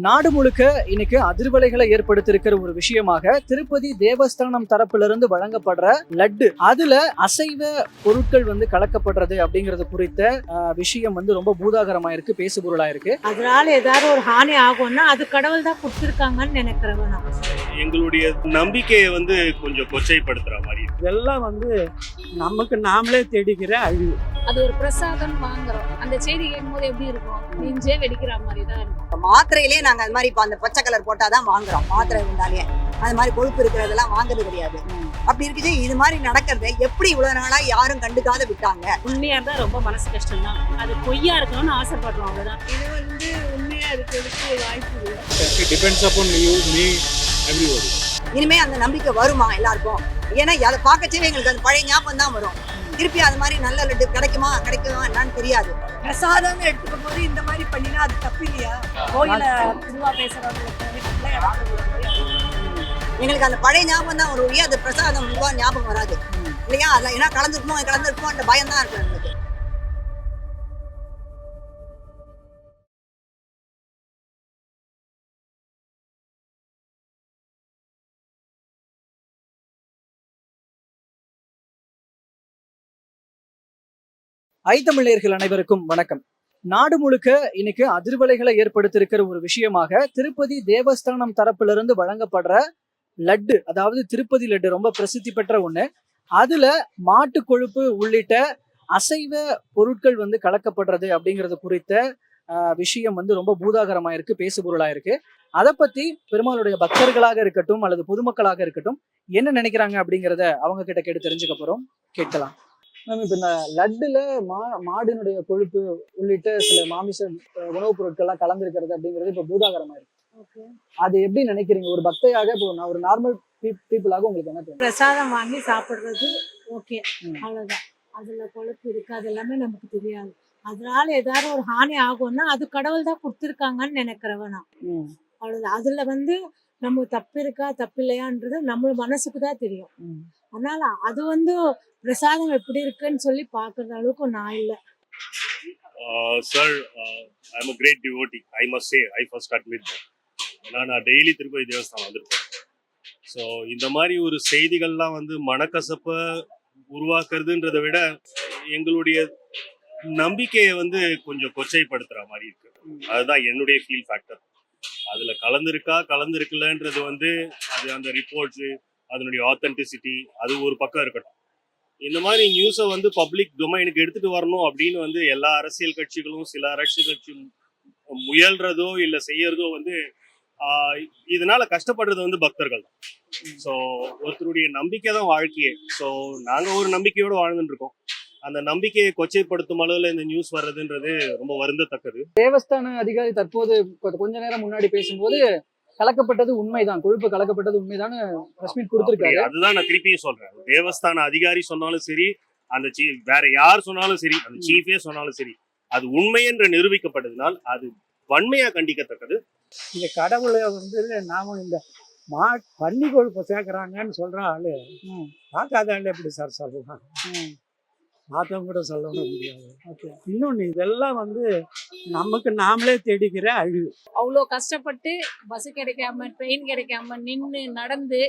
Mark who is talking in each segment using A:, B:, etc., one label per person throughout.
A: நாடு முழுக்க இன்னைக்கு அதிர்வலைகளை ஏற்படுத்தியிருக்கிற ஒரு விஷயமாக திருப்பதி தேவஸ்தானம் தரப்பிலிருந்து வழங்கப்படுற லட்டு, அதுல அசைவ பொருட்கள் கலக்கப்படுறது அப்படிங்கறது குறித்த விஷயம் ரொம்ப பூதாகரமா இருக்கு, பேசுபொருளா இருக்கு.
B: அதனால ஏதாவது ஒரு ஹானி ஆகும்னா அது கடவுள் தான் கொடுத்திருக்காங்கன்னு நினைக்கிறவன்.
C: எங்களுடைய நம்பிக்கையை கொஞ்சம் கொச்சைப்படுத்துற மாதிரி
D: இதெல்லாம் நமக்கு நாமளே தேடிக்கிற அழிவு.
E: அது ஒரு பிரசாதம் வாங்குறோம், அந்த செய்தி கேட்கும்போது எப்படி இருக்கும், நெஞ்சே வெடிக்கிற மாதிரி தான் இருக்கும்.
F: மாத்திரையிலே நாங்க அது மாதிரி இப்ப அந்த பச்சை கலர் போட்டாதான் வாங்குறோம். மாத்திரை இருந்தாலே அது மாதிரி கொழுப்பு இருக்கிறதெல்லாம் வாங்குறது கிடையாது. அப்படி இருக்குது. இது மாதிரி நடக்கிறத எப்படி இவ்வளவு நாளா யாரும் கண்டுக்காத விட்டாங்க.
E: உண்மையா இருந்தா ரொம்ப மனசு கஷ்டம் தான், அது பொய்யா இருக்கணும்னு ஆசைப்படுறோம், அவ்வளவுதான்.
B: இது உண்மையா இருக்கிறதுக்கு வாய்ப்பு இல்லை.
F: இனிமே அந்த நம்பிக்கை வருமா எல்லாருக்கும்? ஏன்னா அதை பார்க்கச்சே எங்களுக்கு அந்த பழைய ஞாபகம் தான் வரும். திருப்பி அது மாதிரி நல்ல லட்டு கிடைக்குமா என்னன்னு தெரியாது.
B: பிரசாதம் எடுத்துக்கும் போது இந்த மாதிரி பண்ணினா அது தப்பு இல்லையா? கோயில திருவா பேசுறவங்களுக்கு
F: எங்களுக்கு அந்த பழைய ஞாபகம் தான் வரும், அது பிரசாதம் ஞாபகம் வராது இல்லையா? அதுல ஏன்னா கலந்துருப்போம் அந்த பயம் தான் இருக்கு எங்களுக்கு.
A: ஐத்தமிழர்கள் அனைவருக்கும் வணக்கம். நாடு முழுக்க இன்னைக்கு அதிர்வலைகளை ஏற்படுத்தியிருக்கிற ஒரு விஷயமாக திருப்பதி தேவஸ்தானம் தரப்பிலிருந்து வழங்கப்படுற லட்டு, அதாவது திருப்பதி லட்டு ரொம்ப பிரசித்தி பெற்ற ஒண்ணு. அதுல மாட்டு கொழுப்பு உள்ளிட்ட அசைவ பொருட்கள் கலக்கப்படுறது அப்படிங்கிறது குறித்த விஷயம் ரொம்ப பூதாகரமா இருக்கு, பேசுபொருளா இருக்கு. அதை பத்தி பெருமாளுடைய பக்தர்களாக இருக்கட்டும் அல்லது பொதுமக்களாக இருக்கட்டும் என்ன நினைக்கிறாங்க அப்படிங்கிறத அவங்க கிட்ட கேட்டு தெரிஞ்சுக்க போறோம். கேட்கலாம். மேம், இப்போ இந்த லட்டுல மாடினுடைய கொழுப்பு உள்ளிட்ட சில மாமிச உணவுப் பொருட்கள்லாம் கலந்துருக்கிறது அப்படிங்கிறது இப்போ பூதாகரமா இருக்கு. அது எப்படி நினைக்கிறீங்க ஒரு பக்தையாக? இப்போ நான் ஒரு நார்மல் பீப்புளாக உங்களுக்கு என்ன தோணும்?
B: பிரசாதம் வாங்கி சாப்பிடுறது ஓகே, அவ்வளவுதான். அதுல கொழுப்பு இருக்கு, அது எல்லாமே நமக்கு தெரியாது. அதனால ஏதாவது ஒரு ஹானி ஆகும்னா அது கடவுள் தான் கொடுத்திருக்காங்கன்னு நினைக்கிறவனா, அவ்வளவுதான். அதுல நம்ம தப்பு இருக்கா தப்பு இல்லையான்றது நம்ம மனசுக்கு தான் தெரியும். அதனால அது பிரசாதம் எப்படி இருக்குன்னு சொல்லி பாக்குற அளவுக்கு நான் இல்லை.
C: Sir, I'm a great devotee. I must say, I first admit that. நான் டெய்லி திருப்பதி தேவஸ்தானம் வந்திருக்கேன். ஸோ இந்த மாதிரி ஒரு செய்திகள்லாம் மனக்கசப்ப உருவாக்குறதுன்றதை விட எங்களுடைய நம்பிக்கையை கொஞ்சம் கொச்சைப்படுத்துற மாதிரி இருக்கு. அதுதான் என்னுடைய ஃபீல் ஃபேக்டர். அதுல கலந்துருக்கலன்றது அது அந்த ரிப்போர்ட்ஸு, அதனுடைய ஆத்தென்டிசிட்டி அது ஒரு பக்கம் இருக்கட்டும். இந்த மாதிரி நியூஸை பப்ளிக் டொமைனுக்கு எடுத்துட்டு வரணும் அப்படின்னு எல்லா அரசியல் கட்சிகளும் சில அரசியல் கட்சி முயல்றதோ இல்லை செய்யறதோ இதனால கஷ்டப்படுறது பக்தர்கள் தான். ஸோ ஒருத்தருடைய நம்பிக்கை தான் வாழ்க்கையே. ஸோ நாங்கள் ஒரு நம்பிக்கையோடு வாழ்ந்துட்டு இருக்கோம். அந்த நம்பிக்கையை கொச்சைப்படுத்தும் அளவில் இந்த நியூஸ் வர்றதுன்றது ரொம்ப வருந்தத்தக்கது.
A: தேவஸ்தான அதிகாரி தற்போது கொஞ்ச நேரம் முன்னாடி பேசும்போது கலக்கப்பட்டது உண்மைதான், கொழுப்பு கலக்கப்பட்டது உண்மைதான் கொடுத்திருக்காரு.
C: அதுதான் நான் திருப்பியும் சொல்றேன். தேவஸ்தான அதிகாரி சொன்னாலும் சரி, அந்த வேற யார் சொன்னாலும் சரி, அந்த சீஃபே சொன்னாலும் சரி, அது உண்மை என்று நிரூபிக்கப்பட்டதுனால் அது வன்மையா கண்டிக்கத்தக்கது.
D: இந்த கடவுளை நாம இந்த பன்னி கொழுப்பு சேர்க்கிறாங்கன்னு சொல்ற ஆளு பார்க்காத ஆளு எப்படி சார் சொல்லலாம்? பார்த்தவங்க கூட சொல்லவும் முடியாது. இன்னொன்னு இதெல்லாம் நமக்கு நாமளே தேடிக்கிற அழிவு.
E: அவ்வளோ கஷ்டப்பட்டு பஸ் கிடைக்காம ட்ரெயின் கிடைக்காம நின்று நடந்து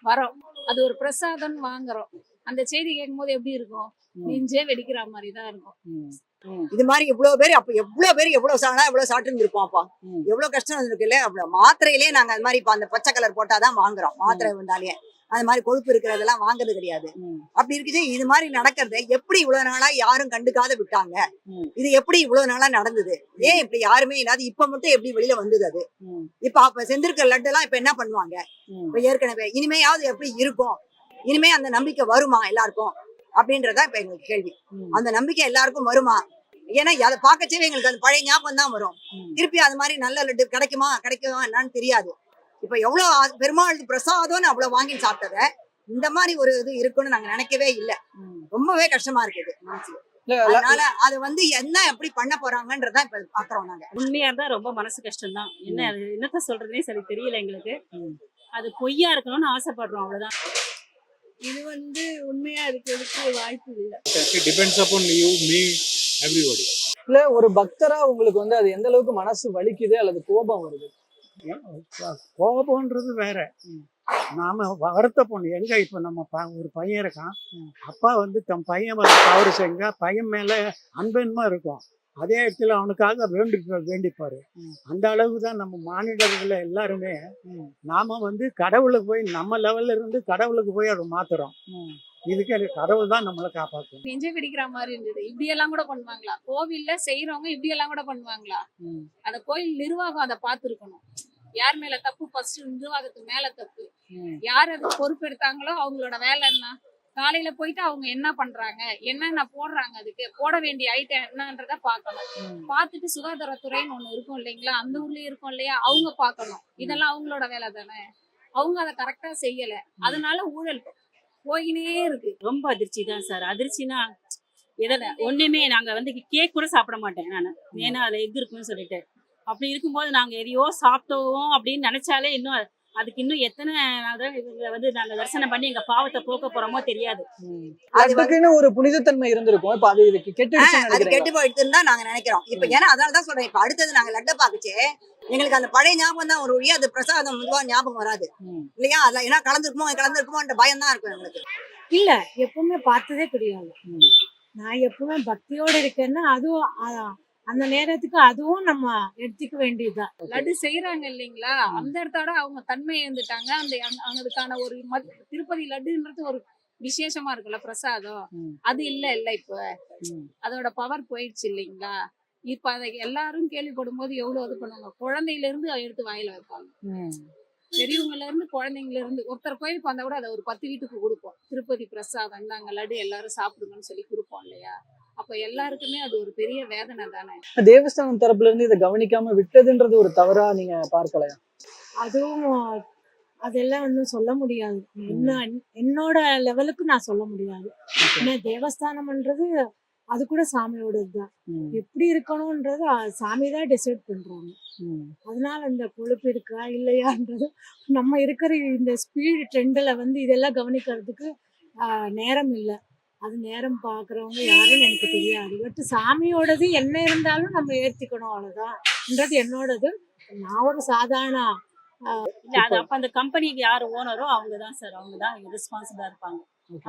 E: வரோம், அது ஒரு பிரசாதம் வாங்குறோம், அந்த செய்தி கேட்கும்போது எப்படி இருக்கும், நெஞ்சே வெடிக்கிற மாதிரி தான் இருக்கும்.
F: இது மாதிரி இவ்வளவு பேர் அப்ப எவ்வளவு சாப்பிட்டு இருப்போம். அப்பா எவ்வளவு கஷ்டம் இருக்குல்ல. அவ்வளவு மாத்திரையிலே நாங்க அது மாதிரி இப்ப அந்த பச்சை கலர் போட்டாதான் வாங்குறோம். மாத்திரை இருந்தாலே அது மாதிரி கொழுப்பு இருக்கிறதெல்லாம் வாங்குறது கிடையாது. அப்படி இருக்குது. இது மாதிரி நடக்கிறத எப்படி இவ்வளவு நாளா யாரும் கண்டுக்காத விட்டாங்க? இது எப்படி இவ்வளவு நாளா நடந்தது? ஏன் இப்படி யாருமே இல்லாத இப்ப மட்டும் எப்படி வெளியில வந்தது? அது இப்ப அப்ப செஞ்சிருக்க லட்டு எல்லாம் இப்ப என்ன பண்ணுவாங்க? இப்ப ஏற்கனவே இனிமையாவது எப்படி இருக்கும்? இனிமே அந்த நம்பிக்கை வருமா எல்லாருக்கும் அப்படின்றதா இப்ப எங்களுக்கு கேள்வி. அந்த நம்பிக்கை எல்லாருக்கும் வருமா? ஏன்னா அதை பார்க்கச்சே எங்களுக்கு அந்த பழைய ஞாபகம் தான் வரும். திருப்பி அது மாதிரி நல்ல லட்டு கிடைக்குமா என்னன்னு தெரியாது. இப்ப எவ்வளவு பெருமாள் பிரசாதம்னு அவ்வளவு வாங்கி சாப்பிட்டத இந்த மாதிரி ஒரு இது இருக்குன்னு நாங்க நினைக்கவே இல்லை. ரொம்பவே கஷ்டமா இருக்குது மனசுக்கு. அதனால அது என்ன எப்படி பண்ண போறாங்கன்றதான் இப்ப பாக்குறோம் நாங்க.
E: உண்மையா இருந்தா ரொம்ப மனசு கஷ்டம் தான். என்னத்த சொல்றதுனே சரி தெரியல எங்களுக்கு. அது பொய்யா இருக்கணும்னு ஆசைப்படுறோம், அவ்வளவுதான்.
B: இது உண்மையா இருக்கிறதுக்கு வாய்ப்பு இல்லை.
A: இல்ல ஒரு பக்தரா உங்களுக்கு அது எந்த அளவுக்கு மனசு வலிக்குது அல்லது கோபம் வருது?
D: கோபம்ன்றது வேற. நாம வருத்தப்படணும். எங்க இப்ப நம்ம ஒரு பையன் இருக்கான், அப்பா வந்து தன் பையன் வந்து தவறு செஞ்சா பையன் மேல அன்பென்மா இருக்கும். அதே இடத்துல அவனுக்காக வேண்டிப்பாரு. அந்த அளவுக்கு தான் நம்ம மானிடர்கள் எல்லாருமே. நாம வந்து கடவுளுக்கு போய் நம்ம லெவல்ல இருந்து கடவுளுக்கு போய் அதை மாத்துறோம். இதுக்கு கடவுள் தான் நம்மளை காப்பாற்றும்.
E: நெஞ்சே வெடிக்கிற மாதிரி இருந்தது. இப்படி எல்லாம் கூட பண்ணுவாங்களா? கோவில்ல செய்யறவங்க இப்படி எல்லாம் கூட பண்ணுவாங்களா? அந்த கோயில் நிர்வாகம் அதை பார்த்திருக்கணும். யார் மேல தப்பு? ஃபர்ஸ்ட் நிர்வாகத்துக்கு மேல தப்பு. யார் அது பொறுப்பெடுத்தாங்களோ அவங்களோட வேலை என்ன? காலையில போயிட்டு அவங்க என்ன பண்றாங்க, என்னென்ன போடுறாங்க, அதுக்கு போட வேண்டிய ஐட்டம் என்னன்றத பார்க்கணும். பார்த்துட்டு சுகாதாரத்துறைன்னு ஒண்ணு இருக்கும் இல்லைங்களா, அந்த ஊர்லயும் இருக்கும் இல்லையா, அவங்க பார்க்கணும். இதெல்லாம் அவங்களோட வேலை தானே. அவங்க அதை கரெக்டா செய்யல, அதனால ஊழல் போயினே இருக்கு.
G: ரொம்ப அதிர்ச்சி தான் சார். அதிர்ச்சினா எதில் ஒன்றுமே நாங்கள் வந்து கேக் கூட சாப்பிட மாட்டேன் நான், ஏன்னா அதில் எக் இருக்குன்னு சொல்லிட்டு. அப்படி இருக்கும்போது நாங்கள் எதையோ சாப்பிட்டோம் அப்படின்னு நினச்சாலே இன்னும் அதுக்கு இன்னும் எத்தனை இவங்களை வந்து நாங்கள் தரிசனம் பண்ணி எங்கள் பாவத்தை போக்க போகிறோமோ தெரியாது.
A: அதுக்குன்னு ஒரு புனிதத்தன்மை இருந்திருக்கும். இப்ப அது இதுக்கு
F: அது கெட்டு போயிட்டு தான் நாங்க நினைக்கிறோம். இப்ப ஏன்னா அதனாலதான் சொல்றேன். இப்ப அடுத்தது நாங்க லட்டை பாக்குச்சு, எங்களுக்கு அந்த பழைய ஞாபகம் தான் ஒரு வழியா, அது பிரசாதம் மெதுவா ஞாபகம் வராது இல்லையா. அதுல ஏன்னா கலந்துருக்குமோன்ற பயம் தான் இருக்கும் எங்களுக்கு.
B: இல்ல எப்பவுமே பார்த்ததே கிடையாது. நான் எப்பவுமே பக்தியோட இருக்கேன்னா அதுவும் அந்த நேரத்துக்கு அதுவும் நம்ம எடுத்துக்க வேண்டியதுதான்.
E: லட்டு செய்யறாங்க இல்லைங்களா, அந்த இடத்தோட அவங்க தன்மை இருந்துட்டாங்க. அதுக்கான ஒரு திருப்பதி லட்டுன்றது ஒரு விசேஷமா இருக்குல்ல, பிரசாதம். அது இல்ல இப்ப அதோட பவர் போயிடுச்சு இல்லைங்களா. இப்ப அதை எல்லாரும் கேள்விப்படும் போது எவ்வளவு இது பண்ணுவாங்க. குழந்தையில இருந்து எடுத்து வாயில வைப்பாங்க. பெரியவங்கல இருந்து குழந்தைங்கள இருந்து ஒருத்தர் கோயிலுக்கு வந்தா கூட அதை ஒரு 10 வீட்டுக்கு கொடுப்போம். திருப்பதி பிரசாதம் நாங்க லட்டு எல்லாரும் சாப்பிடுங்கன்னு சொல்லி கொடுப்போம் இல்லையா. அப்ப எல்லாருக்குமே அது ஒரு பெரிய வேதனை தானே.
A: தேவஸ்தானம் தரப்புல இருந்து இதை கவனிக்காம விட்டதுன்றது ஒரு தவறா நீங்க பார்க்கலையா?
B: அதுவும் அதெல்லாம் ஒன்றும் சொல்ல முடியாது. என்னோட லெவலுக்கு நான் சொல்ல முடியாது. ஏன்னா தேவஸ்தானம்ன்றது அது கூட சாமியோடது தான். எப்படி இருக்கணும்ன்றது சாமி தான் டிசைட் பண்றாங்க. அதனால இந்த கொழுப்பு இருக்கா இல்லையான்றது நம்ம இருக்கிற இந்த ஸ்பீடு ட்ரெண்டில் வந்து இதெல்லாம் கவனிக்கிறதுக்கு நேரம் இல்லை. அது நேரம் பார்க்குறவங்க யாருன்னு எனக்கு தெரியாது. பட் சாமியோடது என்ன இருந்தாலும் நம்ம ஏற்றிக்கணும், அவ்வளோதான்ன்றது என்னோடது. நான் ஒரு சாதாரண
G: இல்லை, அது அப்போ அந்த கம்பெனிக்கு யார் ஓனரோ அவங்க தான் சார், அவங்க தான் ரெஸ்பான்சிபிளாக இருப்பாங்க.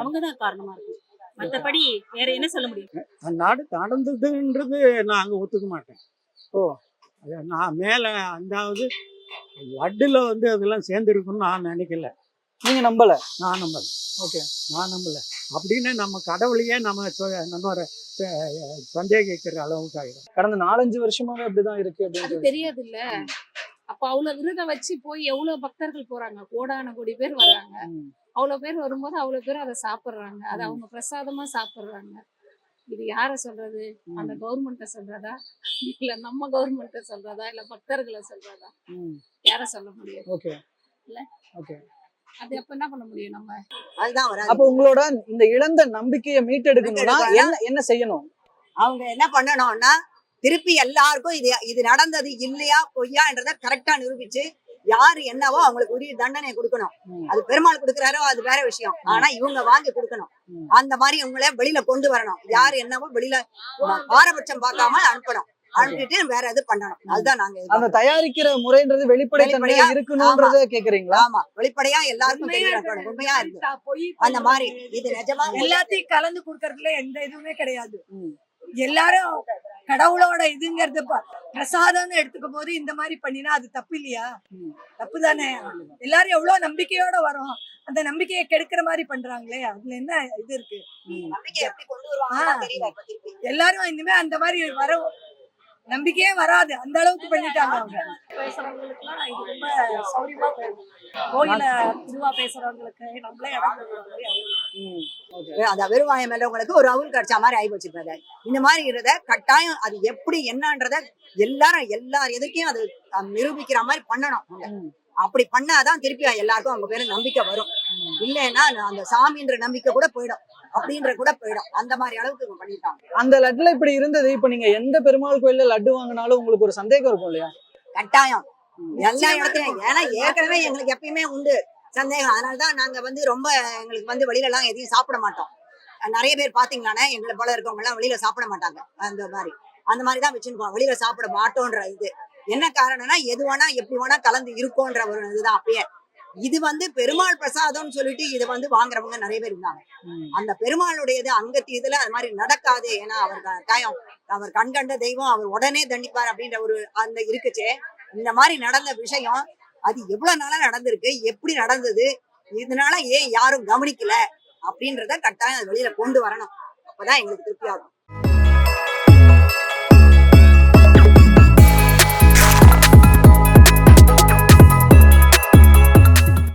G: அவங்க தான் காரணமாக இருக்கும். மற்றபடி வேற என்ன சொல்ல முடியும்?
D: நாடு நடந்ததுன்றது நான் அங்கே ஒத்துக்க மாட்டேன். நான் மேலே அந்தாவது லட்டுல வந்து அதெல்லாம் சேர்ந்துருக்குன்னு நான் நினைக்கல.
A: நீங்க நம்பல?
D: நான் நம்பல.
A: ஓகே,
D: நான் நம்பல. அப்படின்னு நம்ம கடவுளையே நம்ம சந்தேகிக்கிற அளவுக்கு ஆகிடும்.
A: கடந்த 4-5 வருஷமாவே அப்படிதான் இருக்கு
E: அது
A: அப்படின்னு
E: தெரியாது இல்ல. அப்ப அவ்வளவு விரதம் வச்சு போய் எவ்வளவு பக்தர்கள் போறாங்க, கோடான கோடி பேர் வர்றாங்க. அவ்வளவு பேர் வரும்போது அவ்வளவு பேர் அதை சாப்பிடுறாங்க. அதை அவங்க பிரசாதமா சாப்பிடுறாங்க. இது யார சொல்றது? அந்த கவர்மெண்ட்ட சொல்றதா, இல்ல நம்ம கவர்மெண்ட்ட சொல்றதா, இல்ல பக்தர்களை சொல்றதா? யார சொல்ல முடியும்?
A: ஓகே
E: இல்ல.
A: ஓகே,
E: அது அப்ப என்ன பண்ண முடியும் நம்ம?
F: அதுதான் வராது.
A: அப்ப உங்களோட இந்த இழந்த நம்பிக்கையை மீட்டெடுக்கணும்னா என்ன செய்யணும்?
F: அவங்க என்ன பண்ணணும்னா திருப்பி எல்லாருக்கும் இது நடந்தது இல்லையா பொய்யான்றத கரெக்டா நிரூபிச்சு யாரு என்னவோ அவங்களுக்கு உரிய தண்டனை கொடுக்கணும். அது பெருமாள் கொடுக்குறாரோ அது வேற விஷயம். ஆனா இவங்க வாங்கி கொடுக்கணும். அந்த மாதிரி இவங்கள வெளியில கொண்டு வரணும். யாரு என்னவோ வெளியில பாரபட்சம் பார்க்காம அனுப்பணும். அனுப்பிட்டு வேற எது பண்ணணும். அதுதான் நாங்க
A: அந்த தயாரிக்கிற முறைன்றது வெளிப்படையா இருக்கணும்ன்றத கேக்குறீங்களா?
F: ஆமா, வெளிப்படையா எல்லாருக்கும் தெரியணும். உண்மையா இருக்கு அந்த மாதிரி. இது நிஜமா
H: எல்லாத்தையும் கலந்து கொடுக்கறதுல எந்த இதுவுமே கிடையாது. எல்லாரும் கடவுளோட இதுங்கிறது பிரசாதம்னு எடுத்துக்கும் போது இந்த மாதிரி பண்ணினா அது தப்பு இல்லையா? தப்பு தானே. எல்லாரும் எவ்வளவு நம்பிக்கையோட வரோம், அந்த நம்பிக்கையை கெடுக்கிற மாதிரி பண்றாங்களே, அதுல என்ன இது இருக்கு? எல்லாரும் இனிமே அந்த மாதிரி வர நம்பிக்கையே வராது. அந்த அளவுக்கு பண்ணிட்டாங்க அவங்க. பேசுறவங்களுக்குலாம் இது ரொம்ப சௌரியமா போயிடும். கோயில திருவா பேசுறவங்களுக்கு நம்மளே
F: அந்த வெறுவாயம் மேலவங்களுக்கு ஒரு அவுள் கிடைச்ச மாதிரி ஆகி போச்சு. இந்த மாதிரி இருந்த கட்டாயம் அது எப்படி என்னன்றத எல்லார் எதிர்க்கையும் அது நிரூபிக்கிற மாதிரி பண்ணணும். அப்படி பண்ணாதான் திருப்பி எல்லாருக்கும் அவங்க பேரு நம்பிக்கை வரும். இல்லைன்னா அந்த சாமின்ற நம்பிக்கை கூட போயிடும், அப்படின்ற கூட போயிடும். அந்த மாதிரி அளவுக்கு பண்ணிட்டாங்க.
A: அந்த லட்டுல இப்படி இருந்தது. இப்ப நீங்க எந்த பெருமாள் கோயில்ல லட்டு வாங்கினாலும் உங்களுக்கு ஒரு சந்தேகம் இருக்கும் இல்லையா?
F: கட்டாயம் எல்லா இடத்துலயும். ஏன்னா ஏற்கனவே எங்களுக்கு எப்பயுமே உண்டு சந்தேகம். அதனாலதான் நாங்க வந்து ரொம்ப எங்களுக்கு வெளியில எல்லாம் எதையும் சாப்பிட மாட்டோம். நிறைய பேர் பாத்தீங்களானே எங்களை போல இருக்கவங்க எல்லாம் வெளியில சாப்பிட மாட்டாங்க. அந்த மாதிரிதான் வச்சுருக்கோம். வெளியில சாப்பிட மாட்டோன்ற இது என்ன காரணம்னா எது வேணா எப்படி வேணா கலந்து இருக்கோன்ற ஒரு இதுதான் அப்பயே. இது பெருமாள் பிரசாதம்னு சொல்லிட்டு இதை வாங்குறவங்க நிறைய பேர் இருந்தாங்க. அந்த பெருமாளுடையது அங்கத்தி இதுல அது மாதிரி நடக்காது. ஏன்னா அவர் கட்டாயம் அவர் கண்கண்ட தெய்வம், அவர் உடனே தண்டிப்பார் அப்படின்ற ஒரு அந்த இருக்குச்சே. இந்த மாதிரி நடந்த விஷயம் அது எவ்வளவு நாளா நடந்திருக்கு, எப்படி நடந்தது, இதனால ஏன் யாரும் கவனிக்கல அப்படின்றத கட்டாயம் அது வெளியில கொண்டு வரணும். அப்பதான் எங்களுக்கு திருப்தியா இருக்கும்.